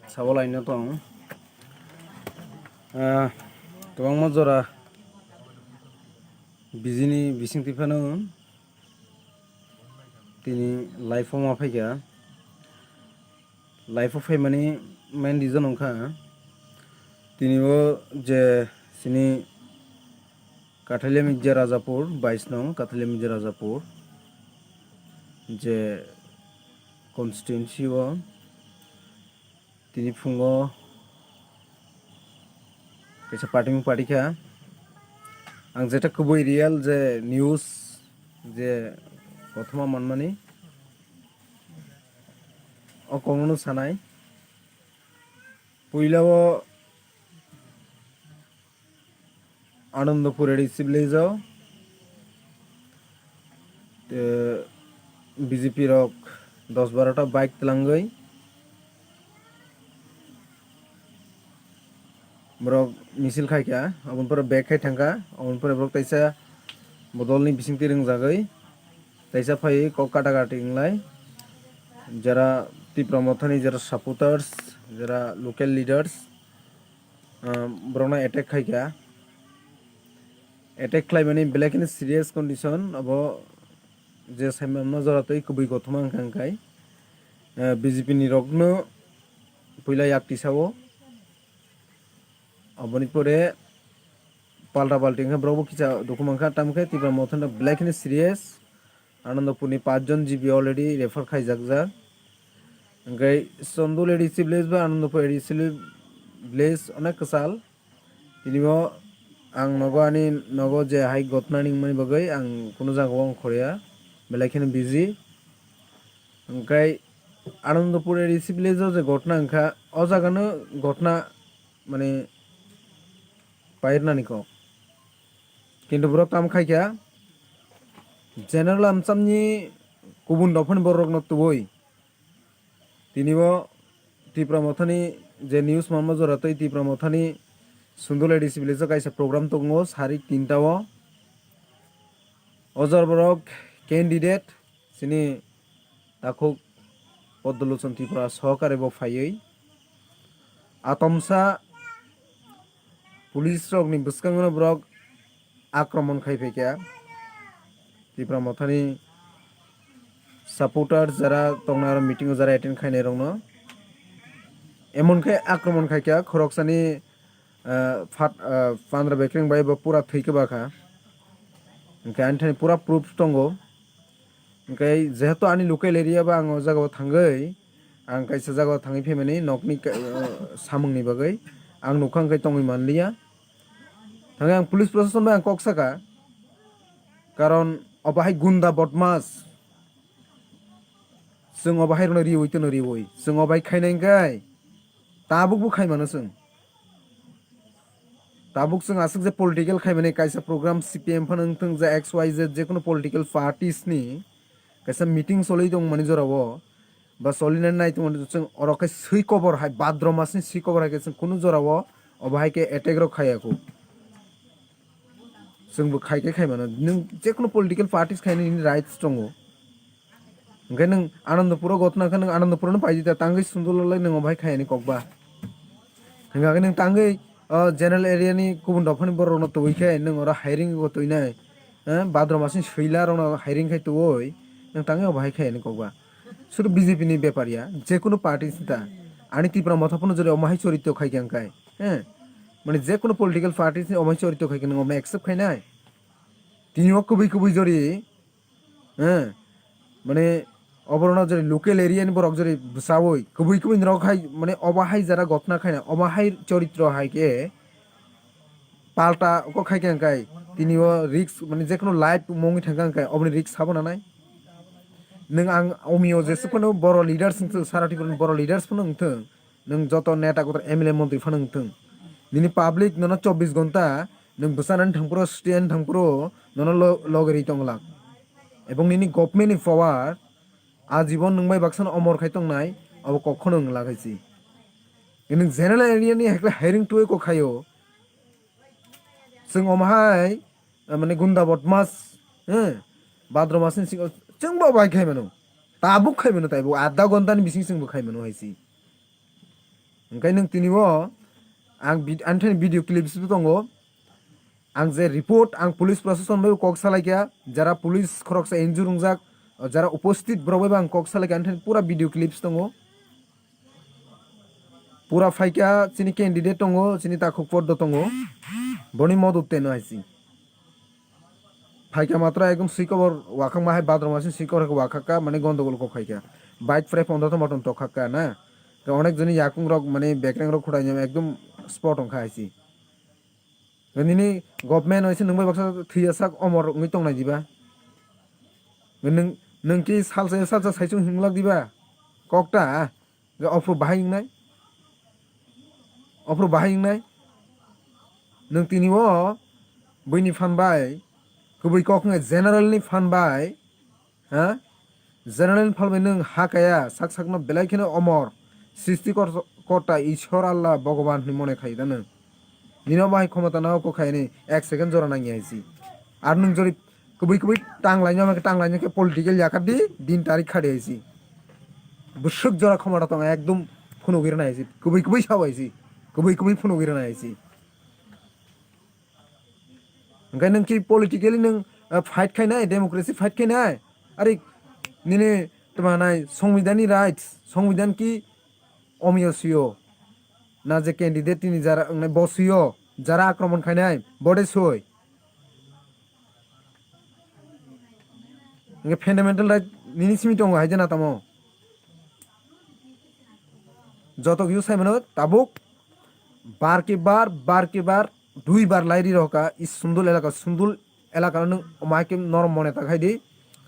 sabolai na tong tong mo jora bijini bising tipano tini life ma phaiga life of mani main reason ongkha tini o je sini Kathalia Mirza Rajapur 22 nong Kathalia Mirza Rajapur je constituency o tini phungo kaisa party kha ang jeta kubui real je news je prothoma manmani o komono sanai puilao Anandapur ADC village BJP rok 10-12টা bike তেলাঙ্গই brok misil khaika abon pore bag khai thangka abon pore brok taisa bodolni bisingti ringjagai taisa phai kok kata kati inglai jara tipramothani jara supporters jara local leaders brona attack khaika attack khlai mani black in serious condition abo je saimamna jora toi kubui gothoma angkai BJP ni rokno puila yakti sawo aboni pore palta palting brobo kicha dokumangkha tamkhe tiba mothana black in serious Anandapurni 5 jon GB already refer khaijakja ngai Sondul ADC village ba Anandapur ADC village onek kasal tinio ang nogo ani nogo je hai gotna ningmani bagai ang kuno jagong khoreya belakhene busy ngai Anandapur ADC village je gotna angkha o jagano gotna mane pairna niko kintu borok tam khaikya general amchamni kubun dofani borok no tuboi tinibo tipramothani je news mamma joratoi tipramothani Sundul ADC village kaisa program tongo sarik 3ta o ojor borok candidate sini takhuk Poddolochon Tripura সহকারে bo phaioi atomsa police rock নি বুসকাঙ্গন Brock আক্রমণ খাইফেকা Tripura মথানি supporter যারা তংনার meeting যারা attend খাইনে রংনো এমন খাই আক্রমণ খাইকা খরকসানি পান্দ্রা বেক্রিং by বা পুরা থৈকে বাখা ओंखाय आंनि पुरा प्रुफ दङ ओंखाय जेहेतु आंनि लोकेल एरिया बा आं जायगायाव थांगै आं कायसा जायगायाव थाङै फैमानि नकनि सामंनि बागै आं नुखांखाय तङै मानलिया थाङै आं पुलिस प्रशासन बा आं कक्साका कारण अबाहाय गुन्दा बदमास जों अबाहाय रनो रिवै तनो रिवै जों अबाहाय खायनायखाय ताबुकबो खायमानो जों ताबुक जों आसुक जे पलिटिकल खायमाने कायसा प्रग्राम CPM फोनोंथों जे XYZ जेकुनु पलिटिकल पार्टिस नि कायसा मीटिंग सलै दं माने जरावो बा सलिनाय नायथों जों अरखाय सै खबर हाय भाद्र मासनि सै खबर हाय जों कुनु जरावो अबाहाय के एटेक र खायाखौ जोंबो खायके खायमानो नों जेकुनु पलिटिकल पार्टिस खायनायनि राइट्स दङ ओंखाय नों आनन्दपुर गतनाखौ नों आनन्दपुरनो पाइदिता तांगै सुन्दुललाय नों अबाहाय खायनि ककबा नोंगाखै नों तांगै जनरल एरिया नि गुबुन दफानि बरनो तोइखाय नों अरा हायरिंग गतोइनाय भाद्र मासनि सैला रनो हायरिंग खाय तोइ नों तांगै अबाहाय खायनि ककबा सुरु BJP नि बेपारिया जेकुनु पार्टिस ता आनि तिप्रा मथाफोनो जरे अमाहाय चरित्र खायखांखाय माने जेकुनु पलिटिकल पार्टिस नि अमाहाय चरित्र खायखां नों अमा एक्सेप्ट खायनाय तिनिও कबै कबै जरि माने अबरना जरि लोकल एरिया नि बरक जरि बुसावै कबै कबै नरखाय माने अबाहाय जरा गतना खायना अबाहाय चरित्र हायके पाल्टा को खायखांखाय तिनिও रिक्स माने जेकुनु लाइफ मंगि थांखांखाय अबनि रिक्स हाबो नानाय नों आं अमियो जेसुखुनु बर लिडार्स साराटिफोर बर लिडार्स फोनोंथों नों जत नेता गत MLA मन्त्रि फोनोंथों निनि पाब्लिक ननो 24 घंटा नों बुसानानै थांपुरो स्टेन थांपुरो ननो लगेरि तंगला एबं निनि गभर्नमेन्ट नि पावार आजीवन नोंबाय बाक्सन अमर खायतंनाय अब कखनो लागायसि नों जनरल एरिया नि हेक्ला हायरिंग टुय को खायो जों अमाहाय माने गुन्दा बदमास भाद्र मासनि सिगां जोंबो bye खायमानो tabuk khai mano tai bo adha gonta ni bising sing bo khai mano haisi engkai nang tinibo ang video clips bu tongo ang je report ang police prosecution bai kok salaikia jara police khoroksa injur ungjak jara উপস্থিত broi bang kok salaikia anthen pura video clips tongo pura faika chini candidate tongo chini takuk poddo tongo boni moduk teno haisi faika matra ekdom sikobor wakang mahai badrom asin sikor wakaka mane gondogol ko faika bike fre 15 mutton তো খাকা না তো অনেক Johnny ইয়াকুং rock মানে বেকরেং rock খুড়াই যাবে একদম spot অংখা আইছি গনিনি government হইছে নংবাই বাক্সা থিয়াসাক অমর ngui tongnai diba nung ki salsa saisung hinglak diba kokta ge ofru bahing nai nung tiniwo boini fan bai kubui kok ngai general ni fan bai ha general fan bai nung hakaya sak no belai khine অমর সৃষ্টি কর্তা ঈশ্বর আল্লাহ ভগবান নি মনে খাই দানো নিনো by ক্ষমতা নাও কো খাইনি 1 second জোরা নাঙ্গি আইছি আর নং জরি কুবুই টাংলাইনি আমাকে টাংলাইনি কে পলিটিক্যাল জাকাদি দিন তারিখ খাড়ি আইছি বুসুক জোরা ক্ষমতা তো একদম ফোন গিরে না আইছি কুবুই সাবাইছি কুবুই ফোন গিরে না আইছি গাই নং কি পলিটিক্যালি নং ফাইট খাইনাই ডেমোক্রেসি ফাইট খাইনাই আরে নিনে তোমানাই সংবিধানী রাইটস সংবিধান কি অমিয়সিও না যে ক্যান্ডিডেট তিনি যারা বসিও যারা আক্রমণ খাইনাই বডে সই ফান্ডামেন্টাল রাইট নিনি সিমি দङ হাইজে না তামো যত কিছু সাইমানো তাবুক বার কে বার 2 বার লাইরি রকা ই সুন্দর এলাকা নং মাইকে নরম মনে তাখাই দি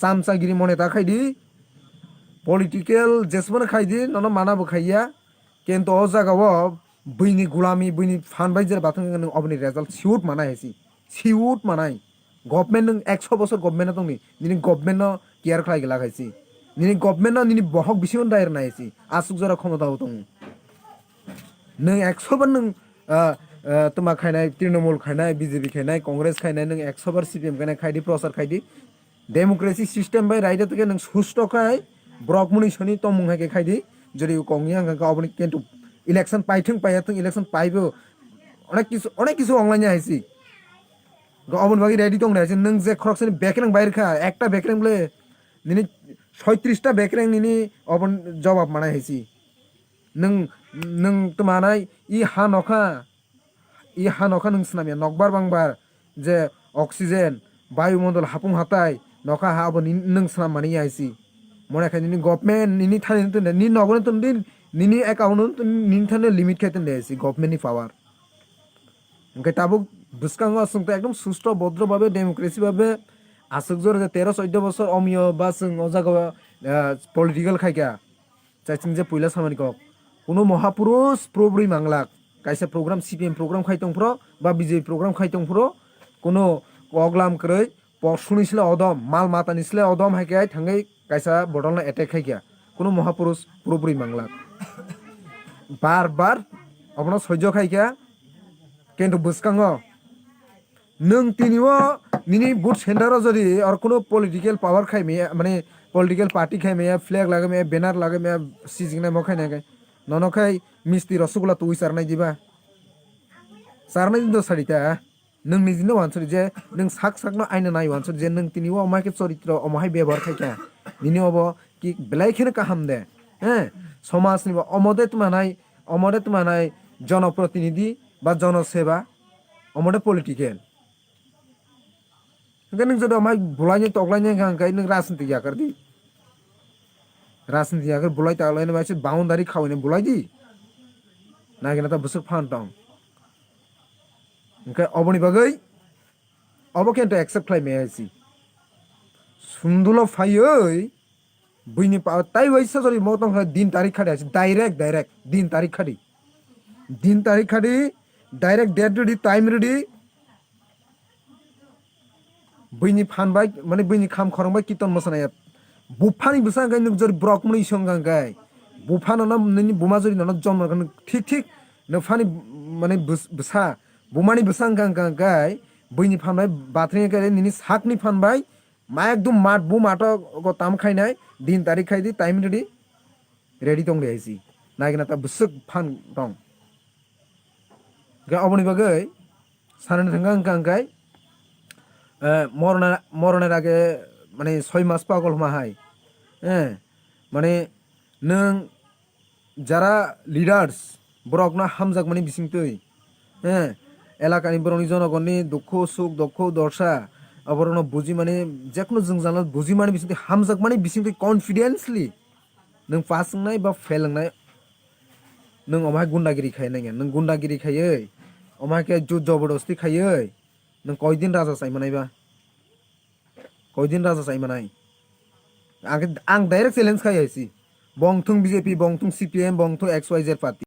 সামসাগিরি মনে তাখাই দি পলিটিক্যাল জেসমনে খাই দি নন মানাবো খাইয়া কিন্তু ও জায়গাও বইনি গুলামি বইনি ফান বাইজের বাথং নং অবনি রেজাল্ট সিউট মানাই গভর্নমেন্ট নং 100 বছর গভর্নমেন্ট দংনি নিনি গভর্নমেন্ট কেয়ার খাই গলা খাইছি নিনি গভর্নমেন্ট নিনি বহক বিসিন দায়ের নাইছি আসুক জরা ক্ষমতা হতং নং 100 বার নং তোমা খাইনাই তৃণমূল খাইনাই বিজেপি খাইনাই কংগ্রেস খাইনাই নং 100 বার সিপিএম খাইনাই খাইদি প্রচার খাইদি ডেমোক্রেসি সিস্টেম বাই রাইট থেকে নং সুস্থ খাই ব্রকমনি শনি তমুং হাকে খাইদি যদি কংগ্রেস হাঙ্কা অবনি কিন্তু ইলেকশন পাইয়াথং ইলেকশন পাইবো অনেক কিছু অনলাইন আইছি অবন বাকি রেডি দং নাইছে নং যে খরকসনি বেকরেং বাইর খা একটা বেকরেং বলে নিনি 36টা বেকরেং নিনি অবন জবাব মানাই আইছি নং তোমানাই ই হানখা নং স্নামিয়া নকবার বাংবার যে অক্সিজেন বায়ুমণ্ডল হাপুং হাতাই নখা হা অবন নং স্নাম মানি আইছি মনে খাই নিনি গভর্নমেন্ট নিনি থানি নি নগন তো নিনি অ্যাকাউন্ট নিনি থানে লিমিট খাইতেন দেছি গভর্নমেন্টনি পাওয়ার ওকে তাবুক বুসকাঙ্গ আসংতে একদম সুস্থ ভদ্রভাবে ডেমোক্রেসি ভাবে আসুক জোর যে 13-14 বছর অমিয় বা সং অজাগ পলিটিক্যাল খাইকা চাইছিং যে পয়লা সামানি কক কোনো মহাপুরুষ প্রবরি মাংলাক কাইসা প্রোগ্রাম সিপিএম প্রোগ্রাম খাইতং ফ্র বা বিজেপি প্রোগ্রাম খাইতং ফ্র কোনো অগলাম কই পশুনিসলে অদম মাল মাতা নিসলে অদম হাইকাই থাঙ্গাই কাইসা বডলনা অ্যাটাক খাইকা কোনো মহাপুরুষ প্রবরি মাংলাক বারবার আপনা সহ্য খাইকা কিন্তু বুসকাঙ্গ নং তিনিও নিনি বুট সেন্টারও যদি আর কোনো পলিটিক্যাল পাওয়ার খাই মেয়া মানে পলিটিক্যাল পার্টি খাই মেয়া ফ্ল্যাগ লাগে মেয়া ব্যানার লাগে মেয়া সিজিংনাই মখাই নাগাই ননখাই মিষ্টি রসগোল্লা তুই সারনাই দিবা সারনাই দিন সারিতা নং নিজিনো ওয়ানসরি যে নং সাক আইনা নাই ওয়ানসরি যে নং তিনিও অমাকে চরিত্র অমাহাই ব্যবহার খাইকা নিনি অব কি বেলাইখানে কাহাম দে হ্যাঁ সমাজ নিব অমদে তোমানাই জনপ্রতিনিধি বা জনসেবা অমদে পলিটিক্যাল नों जब हमारे बुलाने तगलाने गांकाई नों राजनीति जाकर दी राजनीति जाकर बुलाई तगलाने में ऐसे बाउंडारी खाओने बुलाई दी ना कि ना तो बसुक फांटाऊं उनका अबनी बगई अब क्या तो एक्सेप्ट लाइ में ऐसी सुंदुलो फायोई बुइनी पाव ताई वैसा सॉरी मोतों का दिन तारीख खड़ी ऐसे डायरेक्ट दिन तारीख खड़ी direct date ready time ready बैनि फानबाय माने बैनि खाम खरंबाय कीर्तन मोसानाया बुफानि बिसां गाय नों जर ब्रकमनि संगां गाय बुफानो ना नोंनि बुमा जरि ना जन्म गन ठीक नो फानि माने बिसा बुमानि बिसां गां गाय बैनि फानबाय बाथ्रिनि गाय नोंनि साकनि फानबाय मा एकदम मात बु माto go tam khainai din tarik khai di time ready tong reisi nagina ta busuk phan tong ga oboni bagai sanan thanggang kangkai মরণের আগে মানে 6 মাস পাগল মাহাই হ্যাঁ মানে নং যারা লিডার্স বরক না হামজাক মানে বিসিংতই হ্যাঁ এলাকানি বরনি জনগণনি দুঃখ সুখ দুঃখ দর্শা অবরণ বুঝি মানে যেকোনো जों জানা বুঝি মানে বিসিংতই হামজাক মানে বিসিংতই কনফিডেন্সলি নং পাসংনাই বা ফেলংনাই নং অমাই গুন্ডাগিরি খায়নাই নং গুন্ডাগিরি খাयै অমাকে জুত জবরদস্তি খাयै नों कयदिन राजा चाइमानायबा कयदिन राजा चाइमानाय आं डाइरेक्ट चेलेन्ज खायसि बंथुं बीजेपी बंथुं सीपीएम बंथुं XYZ पार्टी